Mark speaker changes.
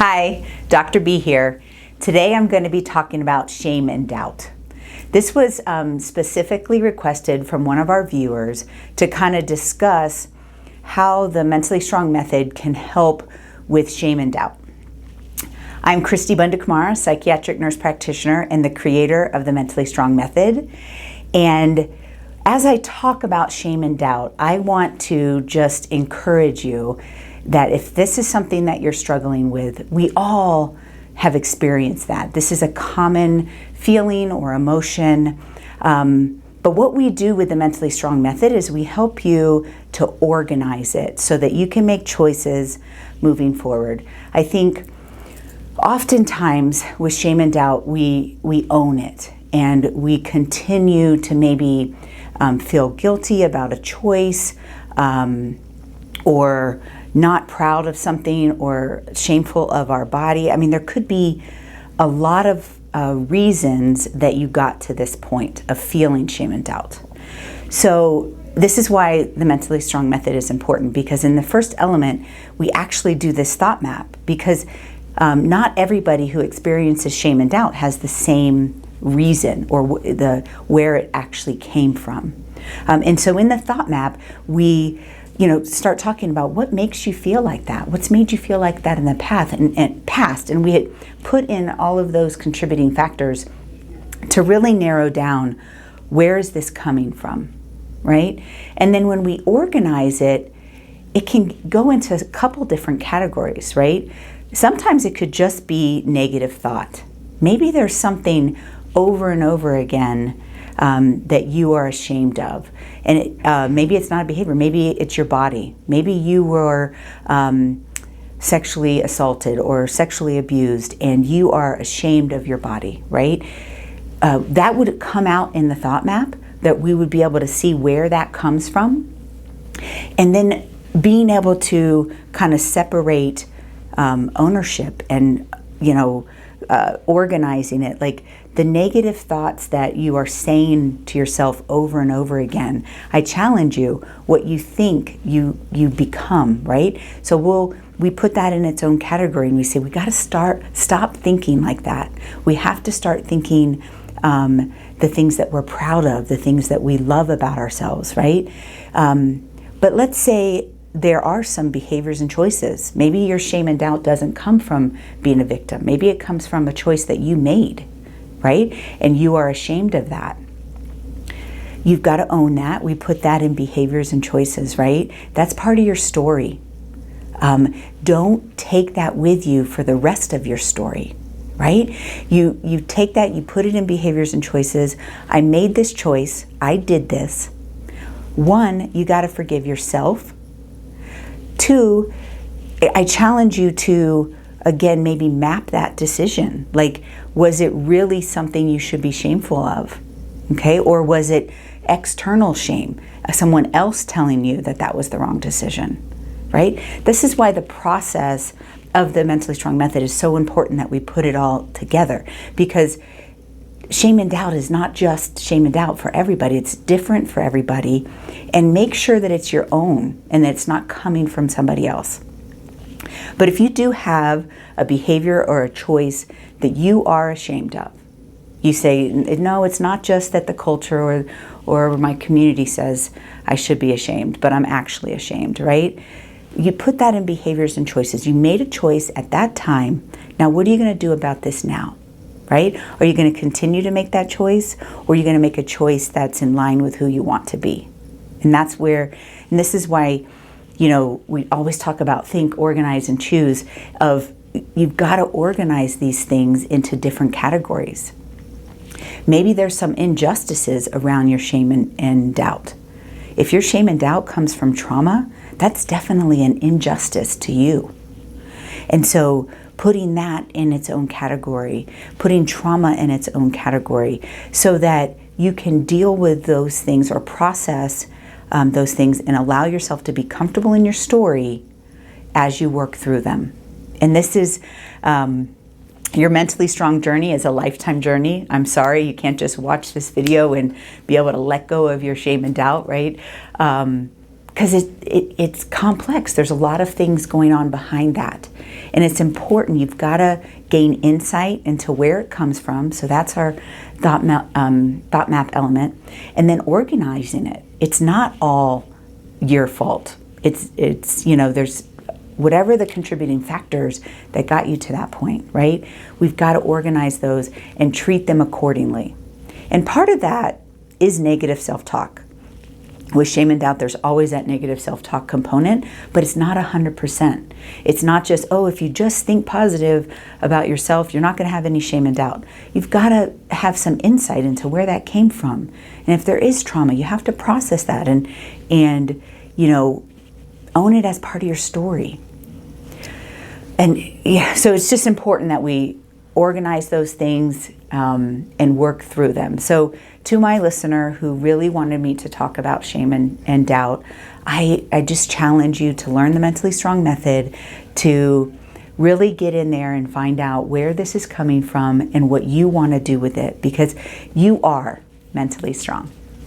Speaker 1: Hi, Dr. B here. Today I'm going to be talking about shame and doubt. This was specifically requested from one of our viewers to kind of discuss how the Mentally Strong method can help with shame and doubt. I'm Cristi Bundukamara, psychiatric nurse practitioner and the creator of the Mentally Strong method. And as I talk about shame and doubt, I want to just encourage you that if this is something that you're struggling with, we all have experienced that. This is a common feeling or emotion. But what we do with the Mentally Strong method is we help you to organize it so that you can make choices moving forward. I think oftentimes with shame and doubt, we own it and we continue to maybe feel guilty about a choice or not proud of something or shameful of our body. I mean, there could be a lot of reasons that you got to this point of feeling shame and doubt. So this is why the Mentally Strong method is important, because in the first element, we actually do this thought map, because not everybody who experiences shame and doubt has the same reason or where it actually came from. And so in the thought map, we start talking about what makes you feel like that. What's made you feel like that in the past? And we had put in all of those contributing factors to really narrow down where is this coming from, right? And then when we organize it, it can go into a couple different categories, right? Sometimes it could just be negative thought. Maybe there's something over and over again that you are ashamed of. And maybe it's not a behavior, maybe it's your body. Maybe you were sexually assaulted or sexually abused and you are ashamed of your body, right? That would come out in the thought map, that we would be able to see where that comes from. And then being able to kind of separate ownership and, organizing it, like the negative thoughts that you are saying to yourself over and over again. I challenge you, what you think you become, right? So we put that in its own category and we say, we got to stop thinking like that. We have to start thinking the things that we're proud of, the things that we love about ourselves, right? But let's say there are some behaviors and choices. Maybe your shame and doubt doesn't come from being a victim. Maybe it comes from a choice that you made, right? And you are ashamed of that. You've got to own that. We put that in behaviors and choices, right? That's part of your story. Don't take that with you for the rest of your story, right? You take that, you put it in behaviors and choices. I made this choice. I did this. One, you got to forgive yourself. Two, I challenge you to, again, maybe map that decision. Like, was it really something you should be shameful of? Okay, or was it external shame? Someone else telling you that that was the wrong decision, right? This is why the process of the Mentally Strong method is so important, that we put it all together, because shame and doubt is not just shame and doubt for everybody. It's different for everybody. And make sure that it's your own and that it's not coming from somebody else. But if you do have a behavior or a choice that you are ashamed of, you say, no, it's not just that the culture or my community says I should be ashamed, but I'm actually ashamed, right? You put that in behaviors and choices. You made a choice at that time. Now, what are you going to do about this now? Right? Are you going to continue to make that choice, or are you going to make a choice that's in line with who you want to be? And that's where, and this is why, we always talk about think, organize, and choose. You've got to organize these things into different categories. Maybe there's some injustices around your shame and doubt. If your shame and doubt comes from trauma, that's definitely an injustice to you. And so putting that in its own category, putting trauma in its own category, so that you can deal with those things or process those things and allow yourself to be comfortable in your story as you work through them. And this is, your Mentally Strong journey is a lifetime journey. I'm sorry, you can't just watch this video and be able to let go of your shame and doubt, right? because it's complex. There's a lot of things going on behind that. And it's important. You've got to gain insight into where it comes from. So that's our thought map element. And then organizing it. It's not all your fault. It's you know, there's whatever the contributing factors that got you to that point, right? We've got to organize those and treat them accordingly. And part of that is negative self-talk. With shame and doubt, there's always that negative self-talk component, but it's not 100%. It's not just, oh, if you just think positive about yourself, you're not going to have any shame and doubt. You've got to have some insight into where that came from. And if there is trauma, you have to process that and you know, own it as part of your story. And yeah, so it's just important that we organize those things and work through them. So to my listener who really wanted me to talk about shame and doubt, I just challenge you to learn the Mentally Strong method, to really get in there and find out where this is coming from and what you want to do with it, because you are mentally strong.